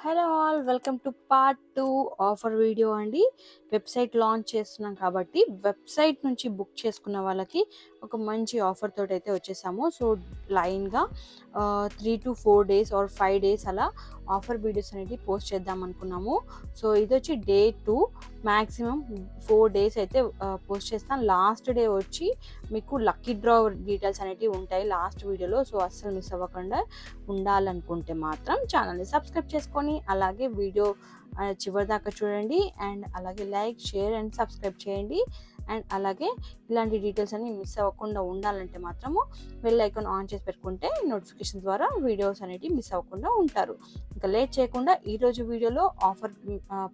Hello all, welcome to part 2 offer video అండి. Website launch చేస్తున్నాం కాబట్టి వెబ్సైట్ నుంచి బుక్ చేసుకున్న వాళ్ళకి ఒక మంచి ఆఫర్ తోటి అయితే వచ్చేసాము. సో లైన్గా 3 to 4 days ఆర్ 5 days అలా ఆఫర్ వీడియోస్ అనేది పోస్ట్ చేద్దాం అనుకున్నాము. సో ఇది వచ్చి డే 2, మ్యాక్సిమం 4 days అయితే పోస్ట్ చేస్తాను. లాస్ట్ డే వచ్చి మీకు లక్కీ డ్రా డీటెయిల్స్ అనేవి ఉంటాయి లాస్ట్ వీడియోలో. సో అస్సలు మిస్ అవ్వకుండా ఉండాలనుకుంటే మాత్రం ఛానల్ని సబ్స్క్రైబ్ చేసుకొని అలాగే వీడియో చివరి దాకా చూడండి. అండ్ అలాగే లైక్, షేర్ అండ్ సబ్స్క్రైబ్ చేయండి. అండ్ అలాగే ఇలాంటి డీటెయిల్స్ అన్ని మిస్ అవ్వకుండా ఉండాలంటే మాత్రము బెల్ ఐకాన్ ఆన్ చేసి పెట్టుకుంటే నోటిఫికేషన్ ద్వారా వీడియోస్ అనేవి మిస్ అవ్వకుండా ఉంటారు. ఇంకా లేట్ చేయకుండా ఈరోజు వీడియోలో ఆఫర్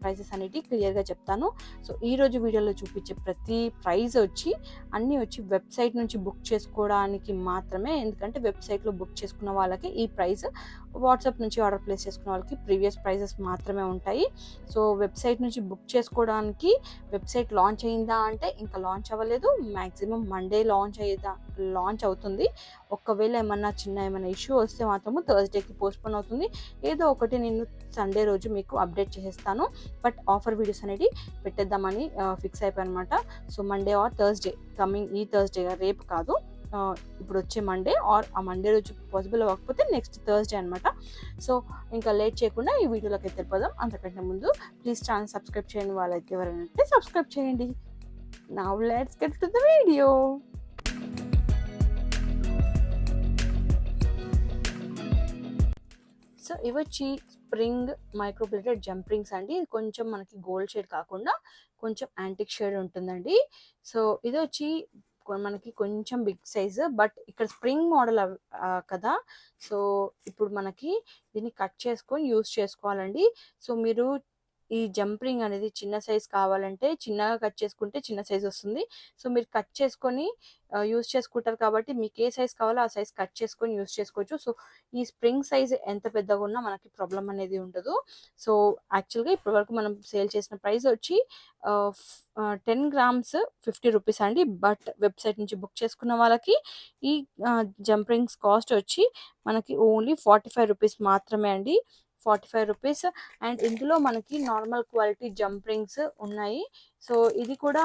ప్రైజెస్ అనేవి క్లియర్గా చెప్తాను. సో ఈరోజు వీడియోలో చూపించే ప్రతి ప్రైజ్ వచ్చి అన్నీ వచ్చి వెబ్సైట్ నుంచి బుక్ చేసుకోవడానికి మాత్రమే. ఎందుకంటే వెబ్సైట్లో బుక్ చేసుకున్న వాళ్ళకి ఈ ప్రైస్, వాట్సాప్ నుంచి ఆర్డర్ ప్లేస్ చేసుకున్న వాళ్ళకి ప్రీవియస్ ప్రైజెస్ మాత్రమే ఉంటాయి. సో వెబ్సైట్ నుంచి బుక్ చేసుకోవడానికి వెబ్సైట్ లాంచ్ అయిందా అంటే ఇంకా లాంచ్ అవ్వలేదు. మ్యాక్సిమం మండే లాంచ్ అవుతుంది. ఒకవేళ ఏమైనా ఇష్యూ వస్తే మాత్రము థర్స్డేకి పోస్ట్పోన్ అవుతుంది. ఏదో ఒకటి నేను సండే రోజు మీకు అప్డేట్ చేసేస్తాను. బట్ ఆఫర్ వీడియోస్ అనేది పెట్టేద్దామని ఫిక్స్ అయిపోయి అనమాట. So Monday or Thursday, coming ఈ థర్స్డే, రేపు కాదు, ఇప్పుడు వచ్చే మండే ఆర్ ఆ మండే రోజు పాసిబుల్ అవ్వకపోతే నెక్స్ట్ థర్స్డే అనమాట. సో ఇంకా లేట్ చేయకుండా ఈ వీడియోలోకి అయితే వెళ్ళిపోదాం. అంతకంటే ముందు ప్లీజ్ ఛానల్ సబ్స్క్రైబ్ చేయని వాళ్ళైతే ఎవరైనా సబ్స్క్రైబ్ చేయండి. Now let's get to the video. So ఇవి వచ్చి స్ప్రింగ్ మైక్రోప్లేటెడ్ జంప్రింగ్స్ అండి. ఇది కొంచెం మనకి గోల్డ్ షేడ్ కాకుండా కొంచెం యాంటిక్ షేడ్ ఉంటుందండి. సో ఇది వచ్చి మనకి కొంచెం బిగ్ సైజ్, బట్ ఇక్కడ స్ప్రింగ్ మోడల్ కదా. సో ఇప్పుడు మనకి దీన్ని కట్ చేసుకొని యూస్ చేసుకోవాలండి. సో మీరు ఈ జంప్రింగ్ అనేది చిన్న సైజ్ కావాలంటే చిన్నగా కట్ చేసుకుంటే చిన్న సైజ్ వస్తుంది. సో మీరు కట్ చేసుకొని యూస్ చేసుకుంటారు కాబట్టి మీకు ఏ సైజ్ కావాలో ఆ సైజ్ కట్ చేసుకొని యూస్ చేసుకోవచ్చు. సో ఈ స్ప్రింగ్ సైజ్ ఎంత పెద్దగా ఉన్నా మనకి ప్రాబ్లం అనేది ఉండదు. సో యాక్చువల్గా ఇప్పటివరకు మనం సేల్ చేసిన ప్రైస్ వచ్చి 10 grams 50 రూపీస్ అండి. బట్ వెబ్సైట్ నుంచి బుక్ చేసుకున్న వాళ్ళకి ఈ జంప్రింగ్స్ కాస్ట్ వచ్చి మనకి ఓన్లీ 45 రూపీస్ మాత్రమే అండి. 45 రూపీస్. అండ్ ఇందులో మనకి నార్మల్ క్వాలిటీ జంప్రింగ్స్ ఉన్నాయి. సో ఇది కూడా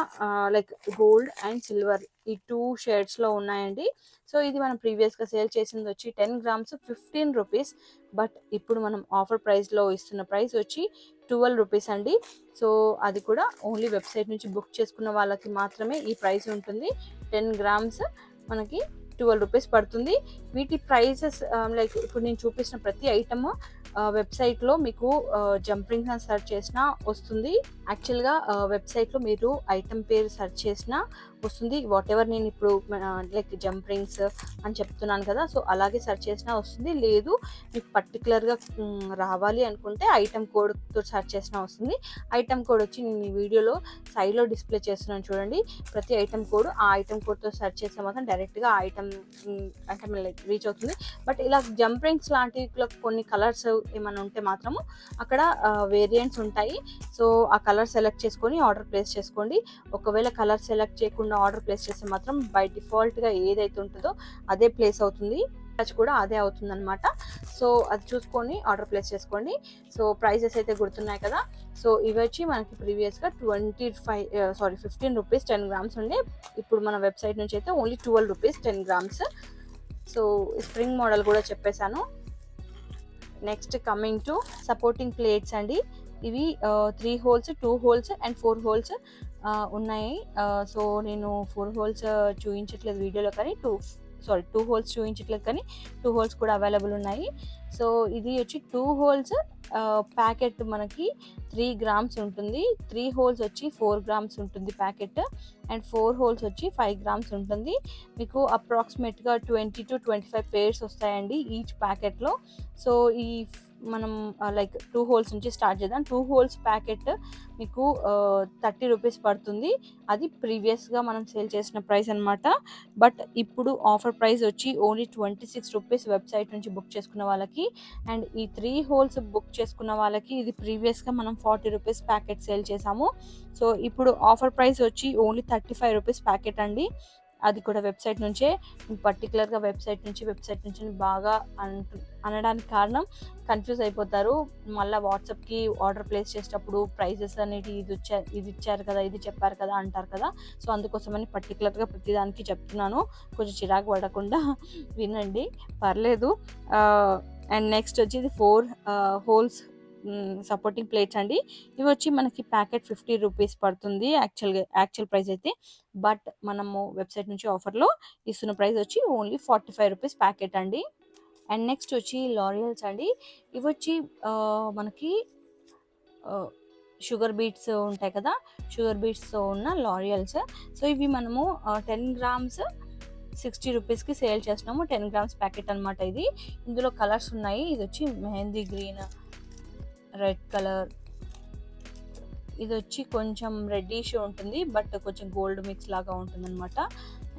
లైక్ గోల్డ్ అండ్ సిల్వర్ ఈ 2 షేడ్స్లో ఉన్నాయండి. సో ఇది మనం ప్రీవియస్గా సేల్ చేసింది వచ్చి 10 grams 15 రూపీస్. బట్ ఇప్పుడు మనం ఆఫర్ ప్రైస్లో ఇస్తున్న ప్రైస్ వచ్చి 12 రూపీస్ అండి. సో అది కూడా ఓన్లీ వెబ్సైట్ నుంచి బుక్ చేసుకున్న వాళ్ళకి మాత్రమే ఈ ప్రైస్ ఉంటుంది. 10 grams మనకి 12 రూపీస్ పడుతుంది. వీటి ప్రైసెస్ లైక్ ఇప్పుడు నేను చూపించిన ప్రతి ఐటమ్ వెబ్సైట్లో మీకు జంప్రింగ్స్ అని సెర్చ్ చేసినా వస్తుంది. యాక్చువల్గా వెబ్సైట్లో మీరు ఐటమ్ పేరు సెర్చ్ చేసినా వస్తుంది. వాట్ ఎవర్ నేను ఇప్పుడు లైక్ జంప్రింగ్స్ అని చెప్తున్నాను కదా, సో అలాగే సెర్చ్ చేసినా వస్తుంది. లేదు మీకు పర్టికులర్గా రావాలి అనుకుంటే ఐటమ్ కోడ్తో సెర్చ్ చేసినా వస్తుంది. ఐటమ్ కోడ్ వచ్చి నేను ఈ వీడియోలో సైడ్లో డిస్ప్లే చేస్తున్నాను చూడండి. ప్రతి ఐటమ్ కోడ్, ఆ ఐటమ్ కోడ్తో సెర్చ్ చేస్తే మాత్రం డైరెక్ట్గా ఆ ఐటమ్ అంటే లైక్ రీచ్ అవుతుంది. బట్ ఇలా జంప్రింగ్స్ లాంటి కొన్ని కలర్స్ ఏమైనా ఉంటే మాత్రము అక్కడ వేరియంట్స్ ఉంటాయి. సో ఆ కలర్ సెలెక్ట్ చేసుకొని ఆర్డర్ ప్లేస్ చేసుకోండి. ఒకవేళ కలర్ సెలెక్ట్ చేయకుండా ఆర్డర్ ప్లేస్ చేస్తే మాత్రం బై డిఫాల్ట్గా ఏదైతే ఉంటుందో అదే ప్లేస్ అవుతుంది, కూడా అదే అవుతుంది అనమాట. సో అది చూసుకొని ఆర్డర్ ప్లేస్ చేసుకోండి. సో ప్రైజెస్ అయితే గుర్తున్నాయి కదా. సో ఇవి వచ్చి మనకి ప్రీవియస్గా 15 రూపీస్ 10 grams ఉండే. ఇప్పుడు మన వెబ్సైట్ నుంచి అయితే only 12 rupees 10 grams. So spring model కూడా చెప్పేశాను. Next coming to supporting plates అండి. ఇవి 3 holes 2 holes అండ్ 4 holes ఉన్నాయి. సో నేను 4 holes చూపించట్లేదు వీడియోలో, కానీ 2 holes చూపించట్లేదు, కానీ 2 holes కూడా అవైలబుల్ ఉన్నాయి. సో ఇది వచ్చి 2 holes ప్యాకెట్ మనకి 3 grams ఉంటుంది. 3 holes వచ్చి 4 grams ఉంటుంది ప్యాకెట్. అండ్ 4 holes వచ్చి 5 grams ఉంటుంది. మీకు అప్రాక్సిమేట్గా 20 to 25 pairs వస్తాయండి ఈచ్ ప్యాకెట్లో. సో ఈ మనం లైక్ 2 holes నుంచి స్టార్ట్ చేద్దాం. 2 holes ప్యాకెట్ మీకు 30 రూపీస్ పడుతుంది. అది ప్రీవియస్గా మనం సేల్ చేసిన ప్రైస్ అనమాట. బట్ ఇప్పుడు ఆఫర్ ప్రైస్ వచ్చి ఓన్లీ 26 రూపీస్ వెబ్సైట్ నుంచి బుక్ చేసుకున్న వాళ్ళకి. అండ్ ఈ 3 holes బుక్ చేసుకున్న వాళ్ళకి ఇది ప్రీవియస్గా మనం 40 రూపీస్ ప్యాకెట్ సేల్ చేసాము. సో ఇప్పుడు ఆఫర్ ప్రైస్ వచ్చి ఓన్లీ 35 రూపీస్ ప్యాకెట్ అండి. అది కూడా వెబ్సైట్ నుంచే, పర్టికులర్గా వెబ్సైట్ నుంచి బాగా అనడానికి కారణం కన్ఫ్యూజ్ అయిపోతారు. మళ్ళీ వాట్సాప్కి ఆర్డర్ ప్లేస్ చేసేటప్పుడు ప్రైజెస్ అనేవి ఇది ఇచ్చారు కదా, ఇది చెప్పారు కదా అంటారు కదా. సో అందుకోసమని పర్టికులర్గా ప్రతిదానికి చెప్తున్నాను, కొంచెం చిరాకు పడకుండా వినండి, పర్లేదు. అండ్ నెక్స్ట్ వచ్చి ఇది 4 హోల్స్ సపోర్టింగ్ ప్లేట్స్ అండి. ఇవి వచ్చి మనకి ప్యాకెట్ 50 రూపీస్ పడుతుంది యాక్చువల్ ప్రైస్ అయితే. బట్ మనము వెబ్సైట్ నుంచి ఆఫర్లో ఇస్తున్న ప్రైస్ వచ్చి ఓన్లీ 45 రూపీస్ ప్యాకెట్ అండి. అండ్ నెక్స్ట్ వచ్చి లారియల్స్ అండి. ఇవి వచ్చి మనకి షుగర్ బీట్స్ ఉంటాయి కదా, షుగర్ బీట్స్తో ఉన్న లారియల్స్. సో ఇవి మనము 10 గ్రామ్స్ 60 రూపీస్కి సేల్ చేస్తున్నాము. 10 గ్రామ్స్ ప్యాకెట్ అనమాట ఇది. ఇందులో కలర్స్ ఉన్నాయి. ఇది వచ్చి మెహందీ గ్రీన్, రెడ్ కలర్, ఇది వచ్చి కొంచెం రెడ్డిష్ ఉంటుంది బట్ కొంచెం గోల్డ్ మిక్స్ లాగా ఉంటుంది అనమాట.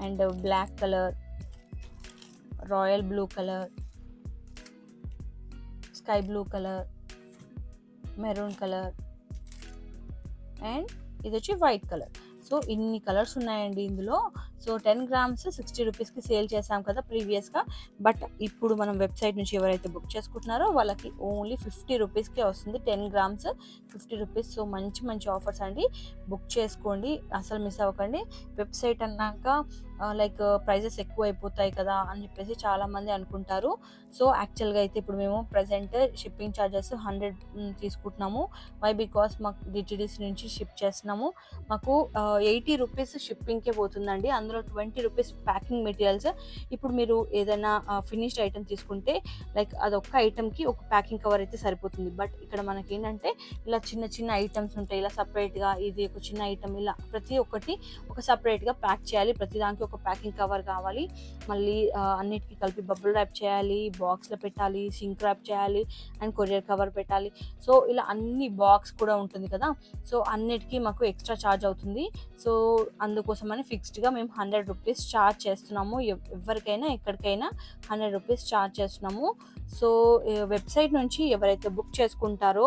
And black colour, royal blue colour, sky blue colour, maroon colour, and ఇది వచ్చి వైట్ కలర్. సో ఇన్ని కలర్స్ ఉన్నాయండి ఇందులో. సో 10 గ్రామ్స్ 60 రూపీస్కి సేల్ చేసాం కదా ప్రీవియస్గా. బట్ ఇప్పుడు మనం వెబ్సైట్ నుంచి ఎవరైతే బుక్ చేసుకుంటున్నారో వాళ్ళకి ఓన్లీ 50 రూపీస్కే వస్తుంది. 10 గ్రామ్స్ 50 రూపీస్. సో మంచి ఆఫర్స్ అండి, బుక్ చేసుకోండి, అసలు మిస్ అవ్వకండి. వెబ్సైట్ అన్నాక లైక్ ప్రైజెస్ ఎక్కువ అయిపోతాయి కదా అని చెప్పేసి చాలామంది అనుకుంటారు. సో యాక్చువల్గా అయితే ఇప్పుడు మేము ప్రజెంట్ షిప్పింగ్ ఛార్జెస్ 100 తీసుకుంటున్నాము. వై బికాస్ మాకు డిటిడిసి నుంచి షిప్ చేస్తున్నాము. మాకు 80 రూపీస్ షిప్పింగ్కే పోతుందండి, అందులో 20 రూపీస్ ప్యాకింగ్ మెటీరియల్స్. ఇప్పుడు మీరు ఏదైనా ఫినిష్డ్ ఐటమ్ తీసుకుంటే లైక్ అదొక్క ఐటమ్కి ఒక ప్యాకింగ్ కవర్ అయితే సరిపోతుంది. బట్ ఇక్కడ మనకి ఏంటంటే ఇలా చిన్న ఐటమ్స్ ఉంటాయి, ఇలా సపరేట్గా ఇది ఒక చిన్న ఐటమ్, ఇలా ప్రతి ఒక్కటి ఒక సపరేట్గా ప్యాక్ చేయాలి. ప్రతి దానికి ఒక ప్యాకింగ్ కవర్ కావాలి. మళ్ళీ అన్నిటికీ కలిపి బబుల్ ర్యాప్ చేయాలి, బాక్స్లో పెట్టాలి, సింక్ ర్యాప్ చేయాలి, అండ్ కొరియర్ కవర్ పెట్టాలి. సో ఇలా అన్ని బాక్స్ కూడా ఉంటుంది కదా. సో అన్నిటికీ మాకు ఎక్స్ట్రా ఛార్జ్ అవుతుంది. సో అందుకోసమని ఫిక్స్డ్గా మేము 100 రూపీస్ ఛార్జ్ చేస్తున్నాము. ఎవరికైనా ఎక్కడికైనా 100 రూపీస్ ఛార్జ్ చేస్తున్నాము. సో వెబ్సైట్ నుంచి ఎవరైతే బుక్ చేసుకుంటారో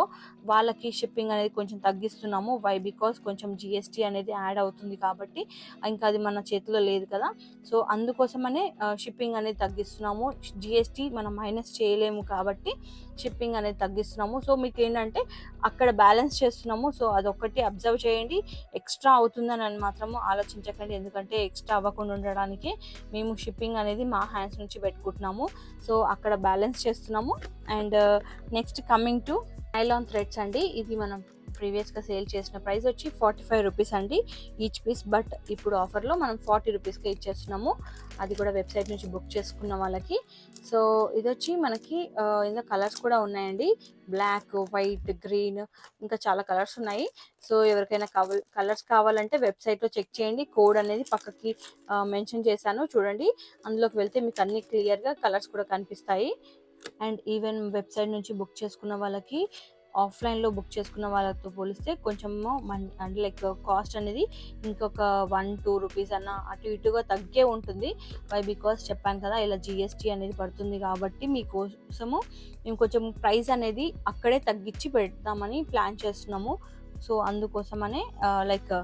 వాళ్ళకి షిప్పింగ్ అనేది కొంచెం తగ్గిస్తున్నాము. వై బికాస్ కొంచెం జిఎస్టీ అనేది యాడ్ అవుతుంది కాబట్టి, ఇంకా అది మన చేతిలో లేదు కదా. సో అందుకోసమనే షిప్పింగ్ అనేది తగ్గిస్తున్నాము. జిఎస్టీ మనం మైనస్ చేయలేము కాబట్టి షిప్పింగ్ అనేది తగ్గిస్తున్నాము. సో మీకు ఏంటంటే అక్కడ బ్యాలెన్స్ చేస్తున్నాము. సో అదొక్కటి అబ్జర్వ్ చేయండి. ఎక్స్ట్రా అవుతుందని మాత్రము ఆలోచించకండి, ఎందుకంటే ఎక్స్ట్రా అవ్వకుండా ఉండడానికి మేము షిప్పింగ్ అనేది మా హ్యాండ్స్ నుంచి పెట్టుకుంటున్నాము. సో అక్కడ బ్యాలెన్స్ చేస్తున్నాము. And next coming to nylon threads అండి. ఇది మనం ప్రీవియస్గా సేల్ చేసిన ప్రైస్ వచ్చి 45 రూపీస్ అండి ఈచ్ పీస్. బట్ ఇప్పుడు ఆఫర్లో మనం 40 రూపీస్కే ఇచ్చేస్తున్నాము, అది కూడా వెబ్సైట్ నుంచి బుక్ చేసుకున్న వాళ్ళకి. సో ఇది వచ్చి మనకి ఇందులో కలర్స్ కూడా ఉన్నాయండి, బ్లాక్, వైట్, గ్రీన్, ఇంకా చాలా కలర్స్ ఉన్నాయి. సో ఎవరికైనా కలర్స్ కావాలంటే వెబ్సైట్లో చెక్ చేయండి. కోడ్ అనేది పక్కకి మెన్షన్ చేశాను చూడండి, అందులోకి వెళ్తే మీకు అన్ని క్లియర్గా కలర్స్ కూడా కనిపిస్తాయి. అండ్ ఈవెన్ వెబ్సైట్ నుంచి బుక్ చేసుకున్న వాళ్ళకి ఆఫ్లైన్లో బుక్ చేసుకున్న వాళ్ళతో పోలిస్తే కొంచెము అంటే లైక్ కాస్ట్ అనేది ఇంకొక 1-2 రూపీస్ అన్న అటు ఇటుగా తగ్గే ఉంటుంది. వై బికాస్ చెప్పాను కదా ఇలా జిఎస్టీ అనేది పడుతుంది కాబట్టి మీకోసము మేము కొంచెం ప్రైస్ అనేది అక్కడే తగ్గించి పెడతామని ప్లాన్ చేస్తున్నాము. సో అందుకోసమనే లైక్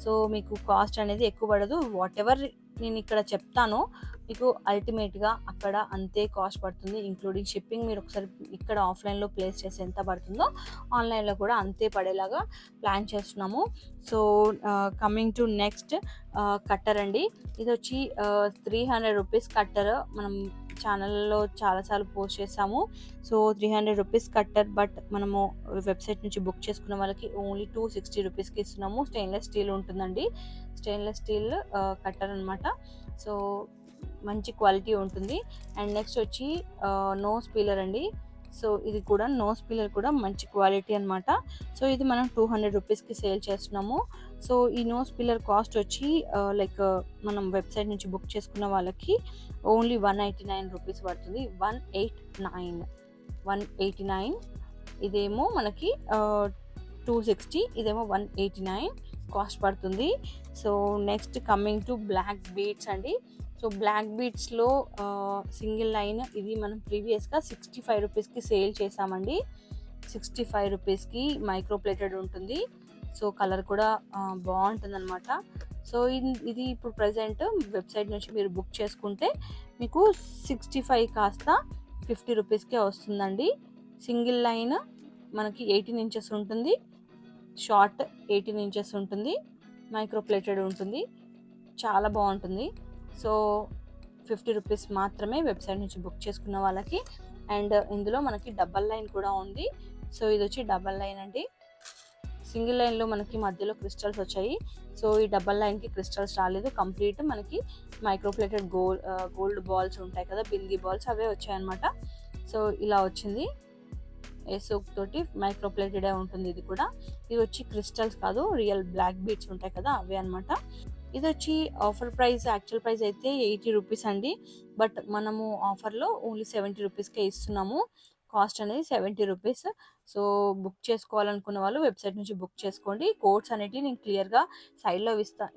సో మీకు కాస్ట్ అనేది ఎక్కువ పడదు. వాట్ ఎవర్ నేను ఇక్కడ చెప్తానో మీకు అల్టిమేట్గా అక్కడ అంతే కాస్ట్ పడుతుంది, ఇంక్లూడింగ్ షిప్పింగ్. మీరు ఒకసారి ఇక్కడ ఆఫ్లైన్లో ప్లేస్ చేసి ఎంత పడుతుందో ఆన్లైన్లో కూడా అంతే పడేలాగా ప్లాన్ చేస్తున్నాము. So coming to next cutter అండి. ఇది వచ్చి 300 రూపీస్ కట్టర్. మనం ఛానల్లో చాలాసార్లు పోస్ట్ చేసాము. So 300 rupees cutter. బట్ మనము వెబ్సైట్ నుంచి బుక్ చేసుకున్న వాళ్ళకి ఓన్లీ 260 రూపీస్కి ఇస్తున్నాము. స్టెయిన్లెస్ స్టీల్ ఉంటుందండి, స్టెయిన్లెస్ స్టీల్ కట్టర్ అనమాట. సో మంచి క్వాలిటీ ఉంటుంది. అండ్ నెక్స్ట్ వచ్చి నోస్ పీలర్ అండి. సో ఇది కూడా నోస్ పీలర్ కూడా మంచి క్వాలిటీ అనమాట. సో ఇది మనం 200 రూపీస్కి సేల్ చేస్తున్నాము. సో ఈ నోస్ పీలర్ కాస్ట్ వచ్చి లైక్ మనం వెబ్సైట్ నుంచి బుక్ చేసుకున్న వాళ్ళకి ఓన్లీ 189 రూపీస్ పడుతుంది. 189. ఇదేమో మనకి 260, ఇదేమో 189 కాస్ట్ పడుతుంది. So next coming to black beads అండి. సో బ్లాక్ బీడ్స్లో సింగిల్ లైన్ ఇది మనం ప్రీవియస్గా 65 రూపీస్కి సేల్ చేసామండి. 65 రూపీస్కి మైక్రో ప్లేటెడ్ ఉంటుంది. సో కలర్ కూడా బాగుంటుంది అనమాట. సో ఇది ఇప్పుడు ప్రెజెంట్ వెబ్సైట్ నుంచి మీరు బుక్ చేసుకుంటే మీకు 65 కాస్త 50 రూపీస్కే వస్తుందండి. సింగిల్ లైన్ మనకి 18 ఇంచెస్ ఉంటుంది, షార్ట్ 18 ఇంచెస్ ఉంటుంది, మైక్రో ప్లేటెడ్ ఉంటుంది, చాలా బాగుంటుంది. సో 50 రూపీస్ మాత్రమే వెబ్సైట్ నుంచి బుక్ చేసుకున్న వాళ్ళకి. అండ్ ఇందులో మనకి డబల్ లైన్ కూడా ఉంది. సో ఇది వచ్చి డబల్ లైన్ అండి. సింగిల్ లైన్లో మనకి మధ్యలో క్రిస్టల్స్ వచ్చాయి. సో ఈ డబల్ లైన్కి క్రిస్టల్స్ రాలేదు, కంప్లీట్ మనకి మైక్రోప్లేటెడ్ గోల్డ్ బాల్స్ ఉంటాయి కదా, బిందీ బాల్స్, అవే వచ్చాయన్నమాట. సో ఇలా వచ్చింది. ఏసోక్ తోటి మైక్రోప్లేటెడే ఉంటుంది ఇది కూడా. ఇది వచ్చి క్రిస్టల్స్ కాదు, రియల్ బ్లాక్ బీడ్స్ ఉంటాయి కదా, అవే అనమాట. ఇది వచ్చి ఆఫర్ ప్రైస్, యాక్చువల్ ప్రైస్ అయితే 80 రూపీస్ అండి. బట్ మనము ఆఫర్లో ఓన్లీ 70 రూపీస్కే ఇస్తున్నాము. కాస్ట్ అనేది 70 రూపీస్. సో బుక్ చేసుకోవాలనుకున్న వాళ్ళు వెబ్సైట్ నుంచి బుక్ చేసుకోండి. కోడ్స్ అనేటివి నేను క్లియర్గా సైడ్లో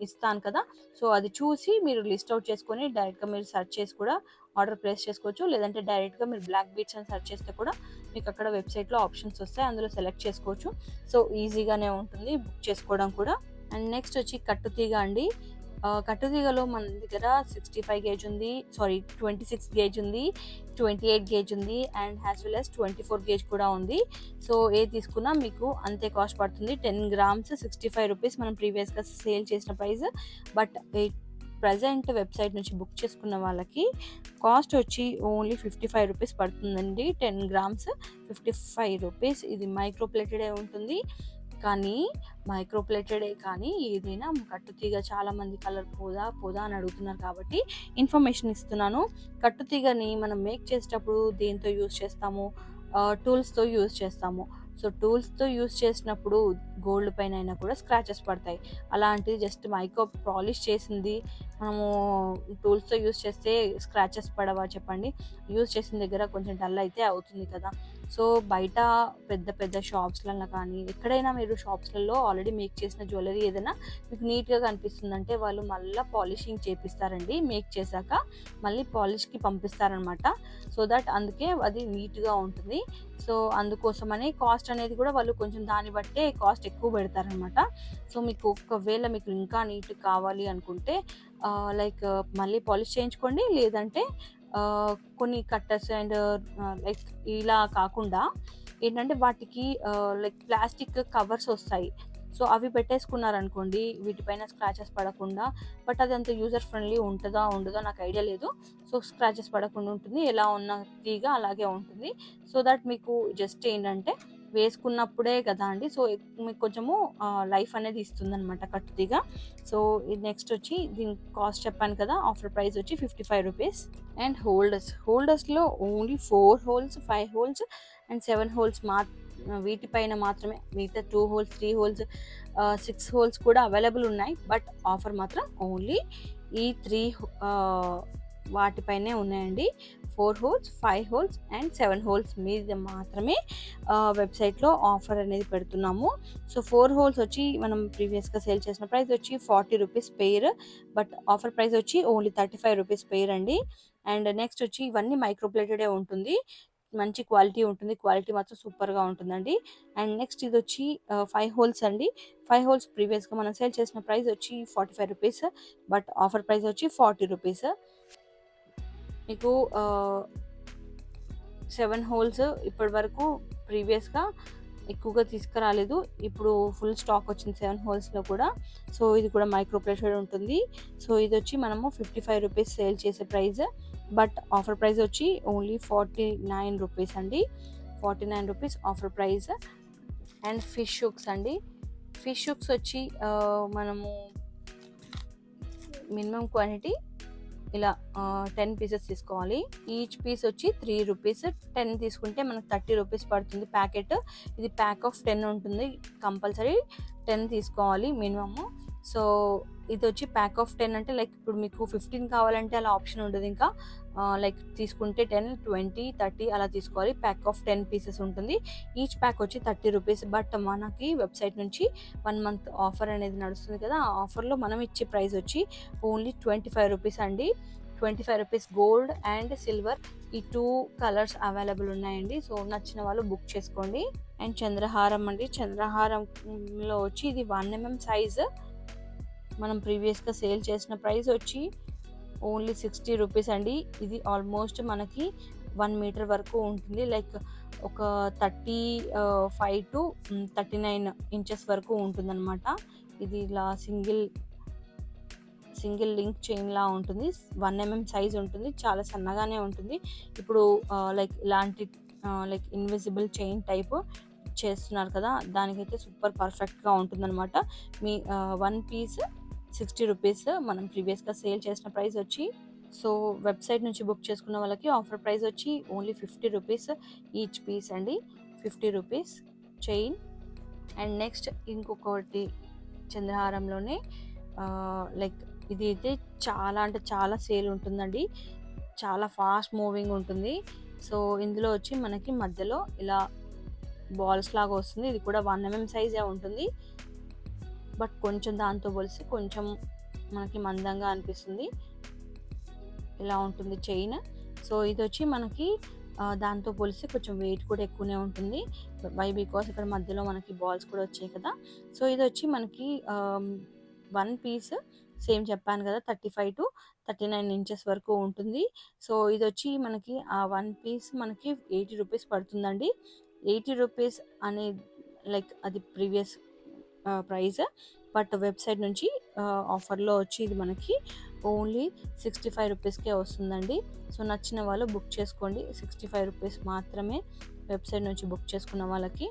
ఇస్తాను కదా, సో అది చూసి మీరు లిస్ట్ అవుట్ చేసుకొని డైరెక్ట్గా మీరు సెర్చ్ చేసి కూడా ఆర్డర్ ప్లేస్ చేసుకోవచ్చు. లేదంటే డైరెక్ట్గా మీరు బ్లాక్ బీట్స్ అని సెర్చ్ చేస్తే కూడా మీకు అక్కడ వెబ్సైట్లో ఆప్షన్స్ వస్తాయి, అందులో సెలెక్ట్ చేసుకోవచ్చు. సో ఈజీగానే ఉంటుంది బుక్ చేసుకోవడం కూడా. అండ్ నెక్స్ట్ వచ్చి కట్టుతీగ అండి. కట్టుతీగలో మన దగ్గర 65 గేజ్ ఉంది, 26 గేజ్ ఉంది, 28 గేజ్ ఉంది, and as well as 24 gauge కూడా ఉంది. సో ఏ తీసుకున్నా మీకు అంతే కాస్ట్ పడుతుంది. 10 గ్రామ్స్ 65 రూపీస్ మనం ప్రీవియస్గా సేల్ చేసిన ప్రైస్. బట్ ప్రజెంట్ వెబ్సైట్ నుంచి బుక్ చేసుకున్న వాళ్ళకి కాస్ట్ వచ్చి ఓన్లీ 55 రూపీస్ పడుతుందండి. 10 గ్రామ్స్ 55 రూపీస్. ఇది మైక్రోప్లేటెడే ఉంటుంది, కానీ మైక్రోప్లేటెడే కానీ ఏదైనా కట్టుతీగ, చాలామంది కలర్ పోదా అని అడుగుతున్నారు కాబట్టి ఇన్ఫర్మేషన్ ఇస్తున్నాను. కట్టుతీగని మనం మేక్ చేసేటప్పుడు దేంతో యూజ్ చేస్తాము? టూల్స్తో యూజ్ చేస్తాము. సో టూల్స్తో యూజ్ చేసినప్పుడు గోల్డ్ పైన అయినా కూడా స్క్రాచెస్ పడతాయి. అలాంటిది జస్ట్ మైక్రో పాలిష్ చేసింది మనము టూల్స్తో యూజ్ చేస్తే స్క్రాచెస్ పడవా చెప్పండి? యూజ్ చేసిన దగ్గర కొంచెం డల్ అయితే అవుతుంది కదా. సో బయట పెద్ద పెద్ద షాప్స్లలో కానీ ఎక్కడైనా మీరు షాప్స్లలో ఆల్రెడీ మేక్ చేసిన జ్యువెలరీ ఏదైనా మీకు నీట్గా కనిపిస్తుందంటే వాళ్ళు మళ్ళీ పాలిషింగ్ చేపిస్తారండి. మేక్ చేశాక మళ్ళీ పాలిష్కి పంపిస్తారనమాట. సో దట్ అందుకే అది నీట్గా ఉంటుంది. సో అందుకోసమని కాస్ట్ అనేది కూడా వాళ్ళు కొంచెం దాన్ని బట్టే కాస్ట్ ఎక్కువ పెడతారనమాట. సో మీకు ఒకవేళ మీకు ఇంకా నీట్ కావాలి అనుకుంటే లైక్ మళ్ళీ పాలిష్ చేయించుకోండి. లేదంటే కొన్ని కట్టర్స్ అండ్ లైక్ ఇలా కాకుండా ఏంటంటే వాటికి లైక్ ప్లాస్టిక్ కవర్స్ వస్తాయి. సో అవి పెట్టేసుకున్నారనుకోండి వీటిపైన స్క్రాచెస్ పడకుండా. బట్ అది అంత యూజర్ ఫ్రెండ్లీ ఉంటుందో ఉండదో నాకు ఐడియా లేదు. సో స్క్రాచెస్ పడకుండా ఉంటుంది, ఎలా ఉన్న తీగ అలాగే ఉంటుంది. సో దట్ మీకు జస్ట్ ఏంటంటే వేసుకున్నప్పుడే కదా అండి, సో మీకు కొంచెము లైఫ్ అనేది ఇస్తుంది అనమాట కట్టుతీగ. సో ఇది నెక్స్ట్ వచ్చి దీని కాస్ట్ చెప్పాను కదా, ఆఫర్ ప్రైస్ వచ్చి 55 రూపీస్. అండ్ హోల్డర్స్లో only 4 holes, 5 holes and 7 holes వీటిపైన మాత్రమే. మిగతా 2 హోల్స్, 3 హోల్స్, 6 హోల్స్ కూడా అవైలబుల్ ఉన్నాయి. బట్ ఆఫర్ మాత్రం ఓన్లీ ఈ 3 వాటిపైనే ఉన్నాయండి. 4 హోల్స్, 5 హోల్స్ అండ్ 7 హోల్స్ మీద మాత్రమే వెబ్సైట్లో ఆఫర్ అనేది పెడుతున్నాము. సో 4 హోల్స్ వచ్చి మనం ప్రీవియస్గా సేల్ చేసిన ప్రైస్ వచ్చి 40 rupees pair. But offer price వచ్చి ఓన్లీ 35 రూపీస్ పెయిర్ అండి. అండ్ నెక్స్ట్ వచ్చి ఇవన్నీ మైక్రోప్లేటెడే ఉంటుంది, మంచి క్వాలిటీ ఉంటుంది, క్వాలిటీ మాత్రం సూపర్గా ఉంటుందండి. అండ్ నెక్స్ట్ ఇది వచ్చి 5 హోల్స్ అండి. 5 హోల్స్ ప్రీవియస్గా మనం సేల్ చేసిన ప్రైస్ వచ్చి 45 రూపీస్. బట్ ఆఫర్ ప్రైస్ వచ్చి 40 రూపీస్. మీకు 7 హోల్స్ ఇప్పటి వరకు ప్రీవియస్గా ఎక్కువగా తీసుకురాలేదు, ఇప్పుడు ఫుల్ స్టాక్ వచ్చింది 7 హోల్స్లో కూడా. సో ఇది కూడా మైక్రోప్లేటెడ్ ఉంటుంది. సో ఇది వచ్చి మనము 55 రూపీస్ సేల్ చేసే ప్రైస్. బట్ ఆఫర్ ప్రైస్ వచ్చి ఓన్లీ 49 రూపీస్ అండి. 49 rupees offer price. And fish hooks అండి. ఫిష్ హుక్స్ వచ్చి మనము మినిమం క్వాంటిటీ ఇలా 10 పీసెస్ తీసుకోవాలి. ఈచ్ పీస్ వచ్చి 3 రూపీస్. 10 తీసుకుంటే మనకు 30 రూపీస్ పడుతుంది ప్యాకెట్. ఇది ప్యాక్ ఆఫ్ 10 ఉంటుంది, కంపల్సరీ 10 తీసుకోవాలి మినిమము. సో ఇది వచ్చి ప్యాక్ ఆఫ్ 10 అంటే లైక్ ఇప్పుడు మీకు 15 కావాలంటే అలా ఆప్షన్ ఉండదు. ఇంకా లైక్ తీసుకుంటే 10, 20, 30 అలా తీసుకోవాలి. ప్యాక్ ఆఫ్ 10 పీసెస్ ఉంటుంది. ఈచ్ ప్యాక్ వచ్చి 30 రూపీస్. బట్ మనకి వెబ్సైట్ నుంచి 1 మంత్ ఆఫర్ అనేది నడుస్తుంది కదా, ఆ ఆఫర్లో మనం ఇచ్చే ప్రైస్ వచ్చి ఓన్లీ 25 రూపీస్ అండి. 25 రూపీస్. గోల్డ్ అండ్ సిల్వర్ ఈ 2 కలర్స్ అవైలబుల్ ఉన్నాయండి. సో నచ్చిన వాళ్ళు బుక్ చేసుకోండి. అండ్ చంద్రహారం అండి. చంద్రహారంలో వచ్చి ఇది 1 mm సైజు. మనం ప్రీవియస్గా సేల్ చేసిన ప్రైస్ వచ్చి ఓన్లీ 60 రూపీస్ అండి. ఇది ఆల్మోస్ట్ మనకి 1 మీటర్ వరకు ఉంటుంది. లైక్ ఒక 35 టు 39 ఇంచెస్ వరకు ఉంటుందన్నమాట. ఇది ఇలా సింగిల్ లింక్ చైన్లా ఉంటుంది. 1 mm సైజ్ ఉంటుంది. చాలా సన్నగానే ఉంటుంది. ఇప్పుడు లైక్ ఇలాంటి లైక్ ఇన్విజిబుల్ చైన్ టైప్ చేస్తున్నారు కదా, దానికైతే సూపర్ పర్ఫెక్ట్గా ఉంటుందన్నమాట. మీ 1 పీస్ 60 రూపీస్. మనం ప్రీవియస్గా సేల్ చేసిన ప్రైస్ వచ్చి, సో వెబ్సైట్ నుంచి బుక్ చేసుకున్న వాళ్ళకి ఆఫర్ ప్రైస్ వచ్చి ఓన్లీ 50 రూపీస్ ఈచ్ పీస్ అండి. 50 రూపీస్ చైన్. అండ్ నెక్స్ట్ ఇంకొకటి చంద్రహారంలోనే లైక్ ఇది అయితే చాలా అంటే చాలా సేల్ ఉంటుందండి. చాలా ఫాస్ట్ మూవింగ్ ఉంటుంది. సో ఇందులో వచ్చి మనకి మధ్యలో ఇలా బాల్స్ లాగా వస్తుంది. ఇది కూడా 1 mm సైజే ఉంటుంది. బట్ కొంచెం దాంతో పోలిసి కొంచెం మనకి మందంగా అనిపిస్తుంది. ఇలా ఉంటుంది చైన్. సో ఇది వచ్చి మనకి దాంతో పోలిస్తే కొంచెం వెయిట్ కూడా ఎక్కువనే ఉంటుంది. బికాస్ ఇక్కడ మధ్యలో మనకి బాల్స్ కూడా వచ్చాయి కదా. సో ఇది వచ్చి మనకి 1 పీస్ సేమ్ చెప్పాను కదా, 35 టు 39 ఇంచెస్ వరకు ఉంటుంది. సో ఇది వచ్చి మనకి ఆ 1 పీస్ మనకి 80 రూపీస్ పడుతుందండి. 80 రూపీస్ అనే లైక్ అది ప్రీవియస్ ప్రైస్. బట్ వెబ్సైట్ నుంచి ఆఫర్లో వచ్చి ఇది మనకి ఓన్లీ 65 రూపీస్కే వస్తుందండి. సో నచ్చిన వాళ్ళు బుక్ చేసుకోండి. 65 రూపీస్ మాత్రమే వెబ్సైట్ నుంచి బుక్ చేసుకున్న వాళ్ళకి.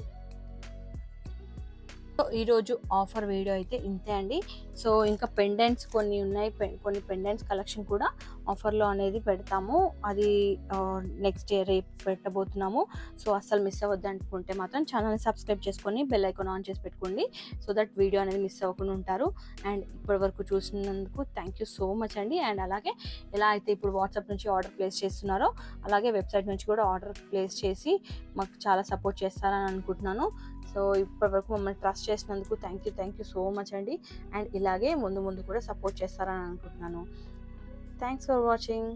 సో ఈరోజు ఆఫర్ వీడియో అయితే ఇంతే అండి. సో ఇంకా పెండెంట్స్ కొన్ని ఉన్నాయి. కొన్ని పెండెంట్స్ కలెక్షన్ కూడా ఆఫర్లో అనేది పెడతాము. అది నెక్స్ట్ డే రేపు పెట్టబోతున్నాము. సో అస్సలు మిస్ అవ్వద్దు అనుకుంటే మాత్రం ఛానల్ని సబ్స్క్రైబ్ చేసుకొని బెల్ ఐకాన్ ఆన్ చేసి పెట్టుకోండి. సో దట్ వీడియో అనేది మిస్ అవ్వకుండా ఉంటారు. అండ్ ఇప్పటివరకు చూసినందుకు థ్యాంక్ యూ సో మచ్ అండి. అండ్ అలాగే ఎలా అయితే ఇప్పుడు వాట్సాప్ నుంచి ఆర్డర్ ప్లేస్ చేస్తున్నారో అలాగే వెబ్సైట్ నుంచి కూడా ఆర్డర్ ప్లేస్ చేసి మాకు చాలా సపోర్ట్ చేస్తారని అనుకుంటున్నాను. సో ఇప్పటివరకు మమ్మల్ని ట్రస్ట్ చేసినందుకు థ్యాంక్ యూ సో మచ్ అండి. అండ్ ఇలాగే ముందు కూడా సపోర్ట్ చేస్తారని అనుకుంటున్నాను. Thanks for watching.